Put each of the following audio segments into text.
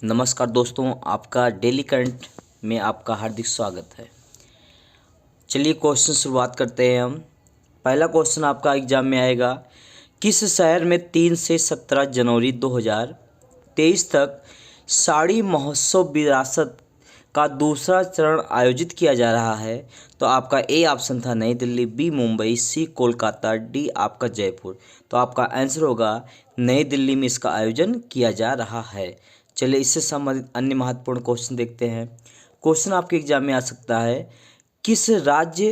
नमस्कार दोस्तों, आपका डेली करंट में आपका हार्दिक स्वागत है। चलिए क्वेश्चन शुरुआत करते हैं हम। पहला क्वेश्चन आपका एग्जाम में आएगा, किस शहर में 3 से 17 जनवरी 2023 तक साड़ी महोत्सव विरासत का दूसरा चरण आयोजित किया जा रहा है? तो आपका ए ऑप्शन था नई दिल्ली, बी मुंबई, सी कोलकाता, डी आपका जयपुर। तो आपका आंसर होगा नई दिल्ली में इसका आयोजन किया जा रहा है। चलिए इससे संबंधित अन्य महत्वपूर्ण क्वेश्चन देखते हैं। क्वेश्चन आपके एग्जाम में आ सकता है, किस राज्य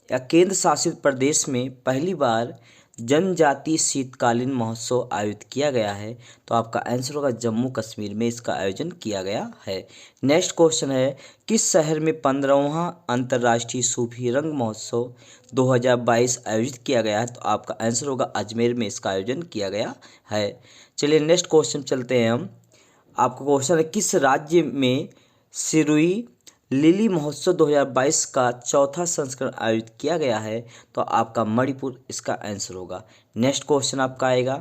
या केंद्र शासित प्रदेश में पहली बार जनजातीय शीतकालीन महोत्सव आयोजित किया गया है? तो आपका आंसर होगा जम्मू कश्मीर में इसका आयोजन किया गया है। नेक्स्ट क्वेश्चन है, किस शहर में 15वां अंतर्राष्ट्रीय सूफी रंग महोत्सव 2022 आयोजित किया गया है? तो आपका आंसर होगा अजमेर में इसका आयोजन किया गया है। चलिए नेक्स्ट क्वेश्चन चलते हैं हम। आपका क्वेश्चन है, किस राज्य में सिरुई लिली महोत्सव 2022 का चौथा संस्करण आयोजित किया गया है? तो आपका मणिपुर इसका आंसर होगा। नेक्स्ट क्वेश्चन आपका आएगा,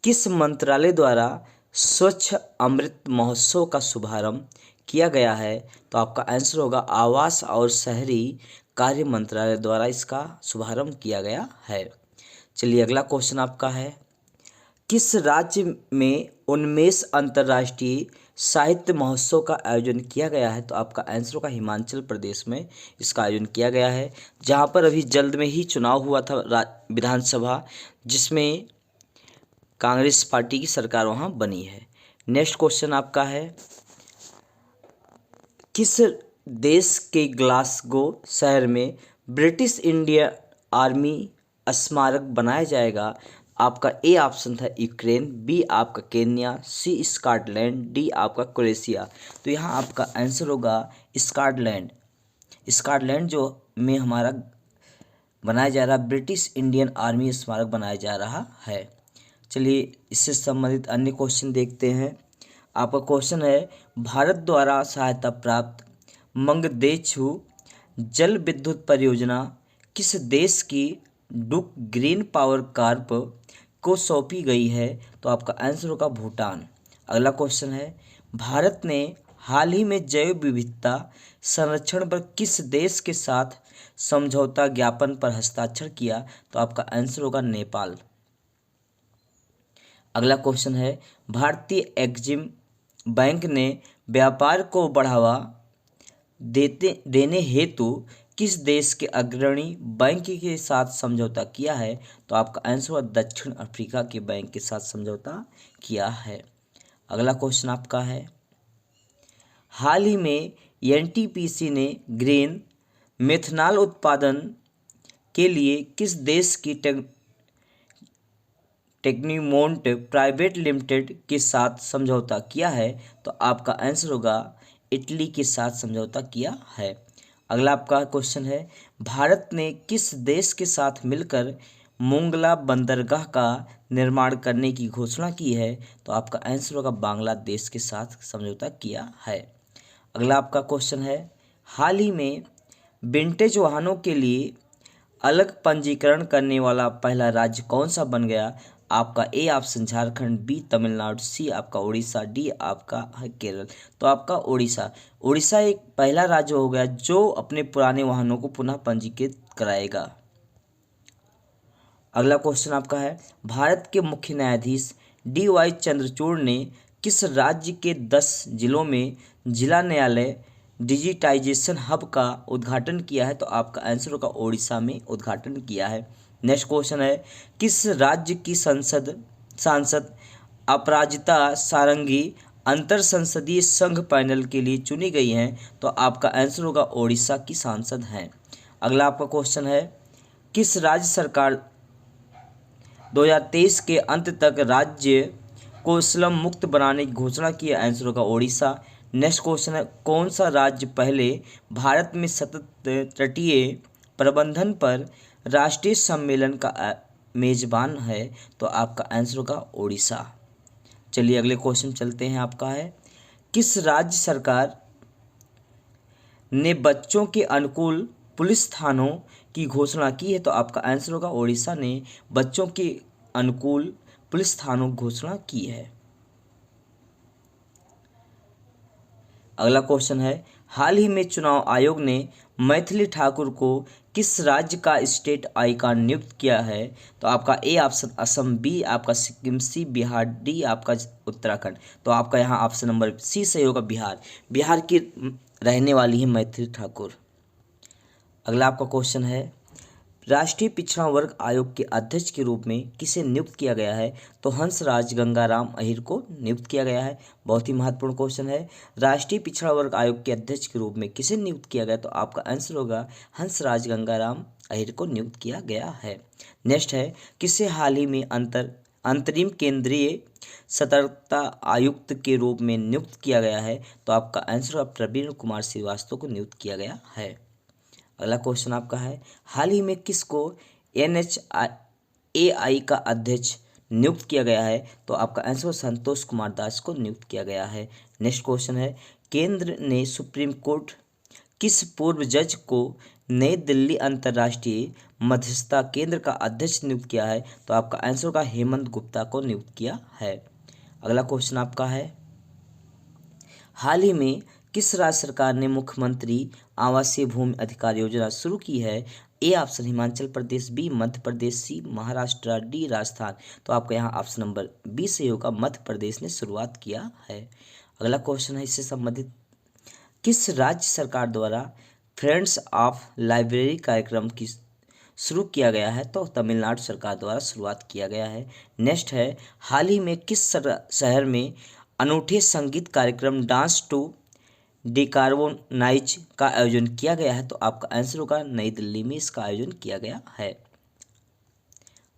किस मंत्रालय द्वारा स्वच्छ अमृत महोत्सव का शुभारंभ किया गया है? तो आपका आंसर होगा आवास और शहरी कार्य मंत्रालय द्वारा इसका शुभारंभ किया गया है। चलिए अगला क्वेश्चन आपका है, किस राज्य में उन्मेष अंतर्राष्ट्रीय साहित्य महोत्सव का आयोजन किया गया है? तो आपका आंसर होगा हिमाचल प्रदेश में इसका आयोजन किया गया है, जहां पर अभी जल्द में ही चुनाव हुआ था विधानसभा, जिसमें कांग्रेस पार्टी की सरकार वहां बनी है। नेक्स्ट क्वेश्चन आपका है, किस देश के ग्लासगो शहर में ब्रिटिश इंडिया आर्मी स्मारक बनाया जाएगा? आपका ए ऑप्शन था यूक्रेन, बी आपका केन्या, सी स्कॉटलैंड, डी आपका क्रोएशिया। तो यहाँ आपका आंसर होगा स्कॉटलैंड। स्कॉटलैंड जो में हमारा बनाया जा रहा ब्रिटिश इंडियन आर्मी स्मारक बनाया जा रहा है। चलिए इससे संबंधित अन्य क्वेश्चन देखते हैं। आपका क्वेश्चन है, भारत द्वारा सहायता प्राप्त मंगदेचु जल विद्युत परियोजना किस देश की डुक ग्रीन पावर कॉर्प को सौंपी गई है? तो आपका आंसर होगा भूटान। अगला क्वेश्चन है, भारत ने हाल ही में जैव विविधता संरक्षण पर किस देश के साथ समझौता ज्ञापन पर हस्ताक्षर किया? तो आपका आंसर होगा नेपाल। अगला क्वेश्चन है, भारतीय एक्जिम बैंक ने व्यापार को बढ़ावा देने हेतु किस देश के अग्रणी बैंक के साथ समझौता किया है? तो आपका आंसर होगा दक्षिण अफ्रीका के बैंक के साथ समझौता किया है। अगला क्वेश्चन आपका है, हाल ही में एनटीपीसी ने ग्रीन मेथनॉल उत्पादन के लिए किस देश की टेक्नीमोंट प्राइवेट लिमिटेड के साथ समझौता किया है? तो आपका आंसर होगा इटली के साथ समझौता किया है। अगला आपका क्वेश्चन है, भारत ने किस देश के साथ मिलकर मोंगला बंदरगाह का निर्माण करने की घोषणा की है? तो आपका आंसर होगा बांग्लादेश के साथ समझौता किया है। अगला आपका क्वेश्चन है, हाल ही में विंटेज वाहनों के लिए अलग पंजीकरण करने वाला पहला राज्य कौन सा बन गया? आपका A option Jharkhand, B Tamil Nadu, C आपका उड़ीसा, डी आपका है केरल। तो आपका उड़ीसा। उड़ीसा एक पहला राज्य हो गया जो अपने पुराने वाहनों को पुनः पंजीकृत कराएगा। अगला क्वेश्चन आपका है, भारत के मुख्य न्यायाधीश DY चंद्रचूड़ ने किस राज्य के 10 जिलों में जिला न्यायालय डिजिटाइजेशन हब का उद्घाटन किया है? तो आपका आंसर होगा ओडिशा में उद्घाटन किया है। नेक्स्ट क्वेश्चन है, किस राज्य की सांसद अपराजिता सारंगी अंतर संसदीय संघ पैनल के लिए चुनी गई हैं? तो आपका आंसर होगा ओडिशा की सांसद हैं। अगला आपका क्वेश्चन है, किस राज्य सरकार 2023 के अंत तक राज्य को स्लम मुक्त बनाने की घोषणा की? आंसर होगा ओडिशा। नेक्स्ट क्वेश्चन है, कौन सा राज्य पहले भारत में सतत तटीय प्रबंधन पर राष्ट्रीय सम्मेलन का मेजबान है? तो आपका आंसर होगा ओडिशा। चलिए अगले क्वेश्चन चलते हैं। आपका है, किस राज्य सरकार ने बच्चों के अनुकूल पुलिस थानों की घोषणा की है? तो आपका आंसर होगा ओडिशा ने बच्चों के अनुकूल पुलिस थानों की घोषणा की है। अगला क्वेश्चन है, हाल ही में चुनाव आयोग ने मैथिली ठाकुर को किस राज्य का स्टेट आइकॉन नियुक्त किया है? तो आपका ए ऑप्शन असम, बी आपका सिक्किम, सी बिहार, डी आपका उत्तराखंड। तो आपका यहाँ ऑप्शन नंबर सी सही होगा, बिहार। बिहार की रहने वाली है मैथिली ठाकुर। अगला आपका क्वेश्चन है, राष्ट्रीय पिछड़ा वर्ग आयोग के अध्यक्ष के रूप में किसे नियुक्त किया गया है? तो हंसराज गंगाराम अहीर को नियुक्त किया गया है। बहुत ही महत्वपूर्ण क्वेश्चन है, राष्ट्रीय पिछड़ा वर्ग आयोग के अध्यक्ष के रूप में किसे नियुक्त किया गया? तो आपका आंसर होगा हंसराज गंगाराम अहीर को नियुक्त किया गया है। नेक्स्ट है, किसे हाल ही में अंतरिम केंद्रीय सतर्कता आयुक्त के रूप में नियुक्त किया गया है? तो आपका आंसर प्रवीण कुमार श्रीवास्तव को नियुक्त किया गया है। अगला क्वेश्चन आपका है, हाल ही में किसको NHAI का अध्यक्ष नियुक्त किया गया है? तो आपका आंसर संतोष कुमार दास को नियुक्त किया गया है। नेक्स्ट क्वेश्चन है, केंद्र ने सुप्रीम कोर्ट किस पूर्व जज को नई दिल्ली अंतर्राष्ट्रीय मध्यस्थता केंद्र का अध्यक्ष नियुक्त किया है? तो आपका आंसर होगा हेमंत गुप्ता को नियुक्त किया है। अगला क्वेश्चन आपका है, हाल ही में किस राज्य सरकार ने मुख्यमंत्री आवासीय भूमि अधिकार योजना शुरू की है? A option Himachal Pradesh, B Madhya Pradesh, C Maharashtra, D Rajasthan. तो आपका यहाँ ऑप्शन नंबर बी से होगा, मध्य प्रदेश ने शुरुआत किया है। अगला क्वेश्चन है इससे संबंधित, किस राज्य सरकार द्वारा फ्रेंड्स ऑफ लाइब्रेरी कार्यक्रम की शुरू किया गया है? तो तमिलनाडु सरकार द्वारा शुरुआत किया गया है। नेक्स्ट है, हाल ही में किस शहर में अनूठे संगीत कार्यक्रम डांस टू डिकार्बोनाइज का आयोजन किया गया है? तो आपका आंसर होगा नई दिल्ली में इसका आयोजन किया गया है।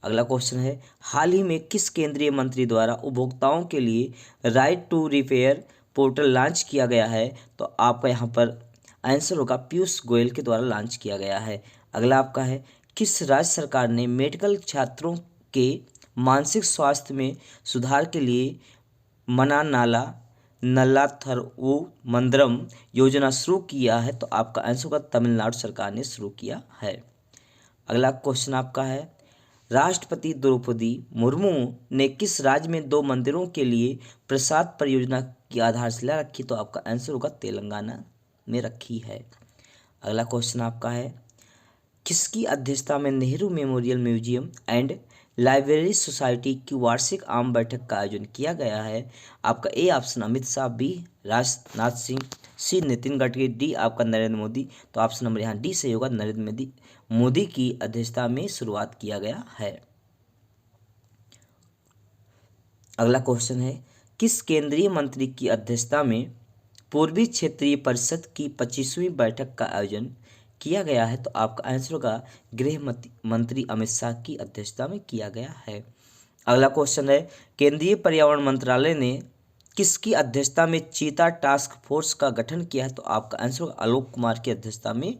अगला क्वेश्चन है, हाल ही में किस केंद्रीय मंत्री द्वारा उपभोक्ताओं के लिए right to repair portal launch किया गया है? तो आपका यहाँ पर आंसर होगा पीयूष गोयल के द्वारा लॉन्च किया गया है। अगला आपका है, किस राज्य सरकार ने मेडिकल छात्रों के मानसिक स्वास्थ्य में सुधार के लिए मना नाला नल्लाथरवु मंदिरम योजना शुरू किया है? तो आपका आंसर होगा तमिलनाडु सरकार ने शुरू किया है। अगला क्वेश्चन आपका है, राष्ट्रपति द्रौपदी मुर्मू ने किस राज्य में 2 मंदिरों के लिए प्रसाद परियोजना की आधारशिला रखी? तो आपका आंसर होगा तेलंगाना में रखी है। अगला क्वेश्चन आपका है, किसकी अध्यक्षता में Nehru memorial museum and library society की वार्षिक आम बैठक का आयोजन किया गया है? आपका A option Amit Shah, B Rajnath Singh, C Nitin Gadkari, D आपका नरेंद्र मोदी। तो ऑप्शन नंबर यहाँ डी से होगा, नरेंद्र मोदी की अध्यक्षता में शुरुआत किया गया है। अगला क्वेश्चन है, किस केंद्रीय मंत्री की अध्यक्षता में पूर्वी क्षेत्रीय परिषद की 25वीं बैठक का आयोजन किया गया है? तो आपका आंसर होगा गृह मंत्री अमित शाह की अध्यक्षता में किया गया है। अगला क्वेश्चन है, केंद्रीय पर्यावरण मंत्रालय ने किसकी अध्यक्षता में चीता टास्क फोर्स का गठन किया है? तो आपका आंसर होगा आलोक कुमार की अध्यक्षता में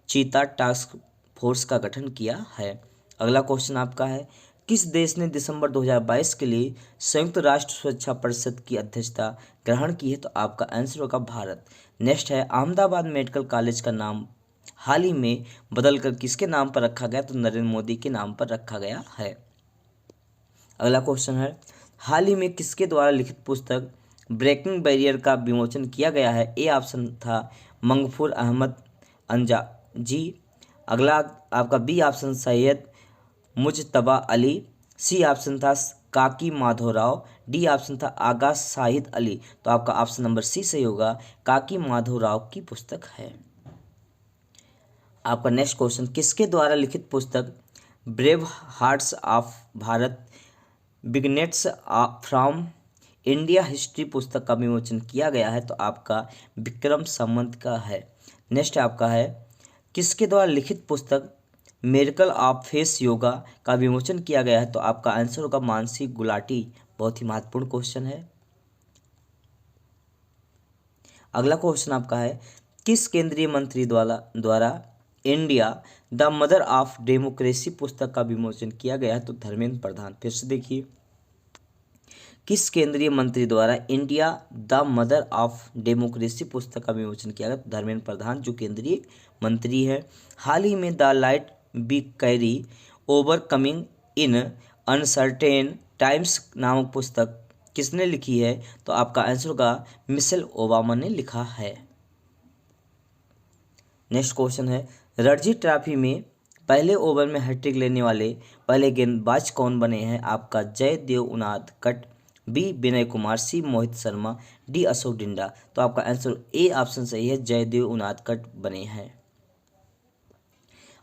चीता टास्क फोर्स का गठन किया है। अगला क्वेश्चन आपका है, किस देश ने दिसंबर 2022 के लिए संयुक्त राष्ट्र सुरक्षा परिषद की अध्यक्षता ग्रहण की है? तो आपका आंसर होगा भारत। नेक्स्ट है, अहमदाबाद मेडिकल कॉलेज का नाम हाल ही में बदलकर किसके नाम पर रखा गया? तो नरेंद्र मोदी के नाम पर रखा गया है। अगला क्वेश्चन है, हाल ही में किसके द्वारा लिखित पुस्तक ब्रेकिंग बैरियर का विमोचन किया गया है? ए ऑप्शन था मंगफूर अहमद अंजाजी। अगला आपका B option Syed Mujtaba Ali, C option था काकी माधवराव, डी ऑप्शन था आगा शाहिद अली। तो आपका ऑप्शन नंबर सी सही होगा, काकी माधवराव की पुस्तक है। आपका नेक्स्ट क्वेश्चन, किसके द्वारा लिखित पुस्तक brave hearts of Bharat vignettes from India history पुस्तक का विमोचन किया गया है? तो आपका विक्रम संवत का है। नेक्स्ट आपका है, किसके द्वारा लिखित पुस्तक मेरिकल ऑफ फेस योगा का विमोचन किया गया है? तो आपका आंसर होगा मानसी गुलाटी। बहुत ही महत्वपूर्ण क्वेश्चन है। अगला क्वेश्चन आपका है, किस केंद्रीय मंत्री द्वारा India the mother of democracy पुस्तक का विमोचन किया गया है? तो धर्मेंद्र प्रधान। फिर से देखिए, किस केंद्रीय मंत्री द्वारा India the mother of democracy पुस्तक का विमोचन किया गया? तो धर्मेंद्र प्रधान जो केंद्रीय मंत्री है। हाल ही में the light be carry overcoming in uncertain times नामक पुस्तक किसने लिखी है? तो आपका आंसर होगा मिशेल ओबामा ने लिखा है। नेक्स्ट क्वेश्चन है, रणजी ट्रॉफी में पहले ओवर में हैट्रिक लेने वाले पहले गेंदबाज कौन बने हैं? आपका जयदेव उनादकट, बी विनय कुमार, सी मोहित शर्मा, डी अशोक डिंडा। तो आपका आंसर ए ऑप्शन सही है, जयदेव उनादकट बने हैं।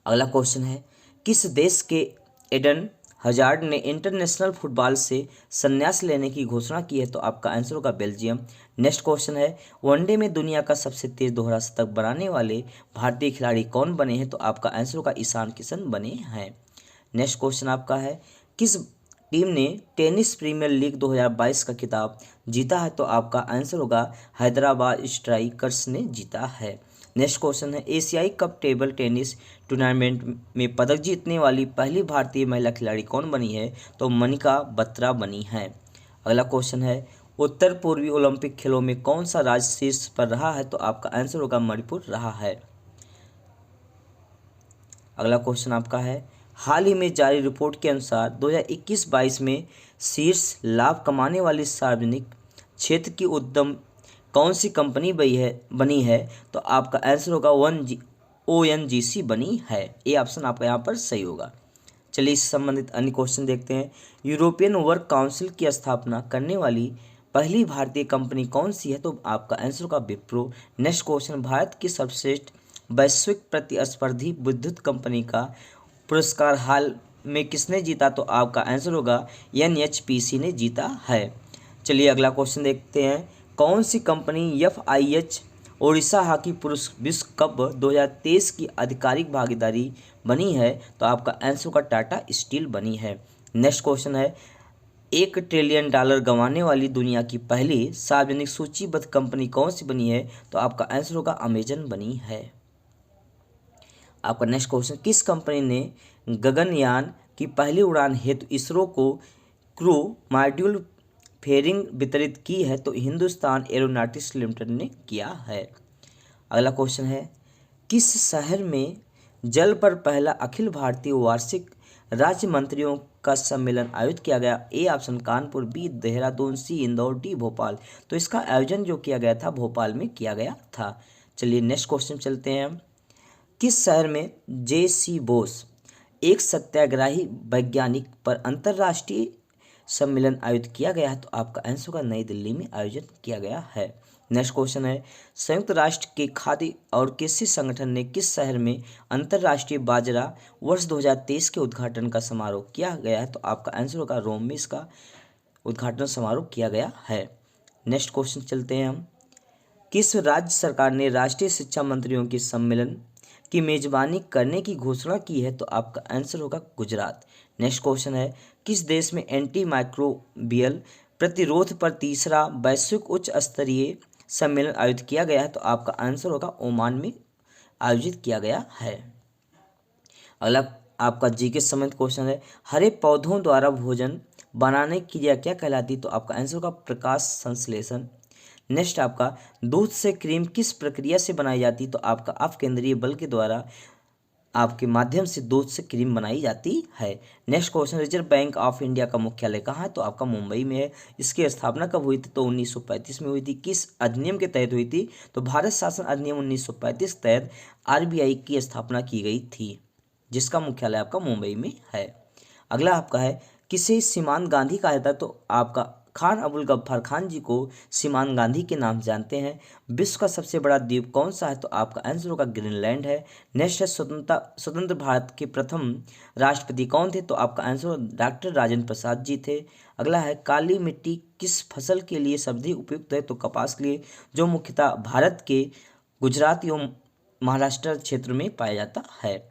अगला क्वेश्चन है, किस देश के एडन हजार्ड ने इंटरनेशनल फुटबॉल से संन्यास लेने की घोषणा की है? तो आपका आंसर होगा बेल्जियम। नेक्स्ट क्वेश्चन है, वनडे में दुनिया का सबसे तेज दोहरा शतक बनाने वाले भारतीय खिलाड़ी कौन बने हैं? तो आपका आंसर होगा ईशान किशन बने हैं। नेक्स्ट क्वेश्चन आपका है, किस टीम ने टेनिस प्रीमियर लीग 2022 का खिताब जीता है? तो आपका आंसर होगा हैदराबाद स्ट्राइकर्स ने जीता है। नेक्स्ट क्वेश्चन है, एशियाई कप टेबल टेनिस टूर्नामेंट में पदक जीतने वाली पहली भारतीय महिला खिलाड़ी कौन बनी है? तो मनिका बत्रा बनी है। अगला क्वेश्चन है, उत्तर पूर्वी ओलंपिक खेलों में कौन सा राज्य शीर्ष पर रहा है? तो आपका आंसर होगा मणिपुर रहा है। अगला क्वेश्चन आपका है, हाल ही में जारी रिपोर्ट के अनुसार 2021-22 में शीर्ष लाभ कमाने वाली सार्वजनिक क्षेत्र की उद्यम कौन सी कंपनी बनी है? तो आपका आंसर होगा ONGC बनी है। ए ऑप्शन आपका यहाँ पर सही होगा। चलिए इससे संबंधित अन्य क्वेश्चन देखते हैं। यूरोपियन वर्क काउंसिल की स्थापना करने वाली पहली भारतीय कंपनी कौन सी है? तो आपका आंसर होगा विप्रो। नेक्स्ट क्वेश्चन, भारत की सर्वश्रेष्ठ वैश्विक प्रतिस्पर्धी विद्युत कंपनी का पुरस्कार हाल में किसने जीता? तो आपका आंसर होगा NHPC ने जीता है। चलिए अगला क्वेश्चन देखते हैं, कौन सी कंपनी FIH ओडिशा हॉकी पुरुष विश्व कप 2023 की आधिकारिक भागीदारी बनी है? तो आपका आंसर होगा टाटा स्टील बनी है। नेक्स्ट क्वेश्चन है, $1 ट्रिलियन गंवाने वाली दुनिया की पहली सार्वजनिक सूचीबद्ध कंपनी कौन सी बनी है? तो आपका आंसर होगा अमेजन बनी है। आपका नेक्स्ट क्वेश्चन, किस कंपनी ने गगनयान की पहली उड़ान हेतु इसरो को क्रू मॉड्यूल फेयरिंग वितरित की है? तो हिंदुस्तान एरोनॉटिक्स लिमिटेड ने किया है। अगला क्वेश्चन है, किस शहर में जल पर पहला अखिल भारतीय वार्षिक राज्य मंत्रियों का सम्मेलन आयोजित किया गया? A option Kanpur, B Dehradun, C Indore, D Bhopal. तो इसका आयोजन जो किया गया था भोपाल में किया गया था। चलिए नेक्स्ट क्वेश्चन चलते हैं, किस शहर में JC बोस एक सत्याग्रही वैज्ञानिक पर अंतर्राष्ट्रीय सम्मेलन आयोजित किया गया है? तो आपका आंसर होगा नई दिल्ली में आयोजित किया गया है। नेक्स्ट क्वेश्चन है, संयुक्त राष्ट्र के खाद्य और कृषि संगठन ने किस शहर में अंतर्राष्ट्रीय बाजरा वर्ष 2023 के उद्घाटन का समारोह किया गया है? तो आपका आंसर होगा रोम में इसका उद्घाटन समारोह किया गया है। नेक्स्ट क्वेश्चन चलते हैं हम, किस राज्य सरकार ने राष्ट्रीय शिक्षा मंत्रियों के सम्मेलन की मेजबानी करने की घोषणा की है? तो आपका आंसर होगा गुजरात। नेक्स्ट क्वेश्चन है, किस देश में एंटी माइक्रोबियल प्रतिरोध पर तीसरा वैश्विक उच्च स्तरीय सम्मेलन आयोजित किया गया है? तो आपका आंसर होगा ओमान में आयोजित किया गया है। अगला आपका जीके संबंधित क्वेश्चन है, हरे पौधों द्वारा भोजन बनाने की क्रिया क्या कहलाती? तो आपका आंसर होगा प्रकाश संश्लेषण। नेक्स्ट आपका, दूध से क्रीम किस प्रक्रिया से बनाई जाती? तो आपका अपकेंद्रीय बल के द्वारा आपके माध्यम से दूध से क्रीम बनाई जाती है। Next question, reserve bank of India का मुख्यालय कहाँ है? तो आपका मुंबई में है। इसकी स्थापना कब हुई थी? तो 1935 में हुई थी। किस अधिनियम के तहत हुई थी? तो भारत शासन अधिनियम 1935 के तहत RBI की स्थापना की गई थी, जिसका मुख्यालय आपका मुंबई में है। अगला आपका है, किसे सीमांत गांधी कहा जाता है? तो आपका खान अबुल गफ्फार खान जी को सीमांत गांधी के नाम जानते हैं। विश्व का सबसे बड़ा द्वीप कौन सा है? तो आपका आंसर होगा ग्रीनलैंड है। नेक्स्ट है, स्वतंत्र भारत के प्रथम राष्ट्रपति कौन थे? तो आपका आंसर डॉक्टर राजेंद्र प्रसाद जी थे। अगला है, काली मिट्टी किस फसल के लिए सर्वाधिक उपयुक्त है? तो कपास के लिए, जो मुख्यतः भारत के गुजरात एवं महाराष्ट्र क्षेत्र में पाया जाता है।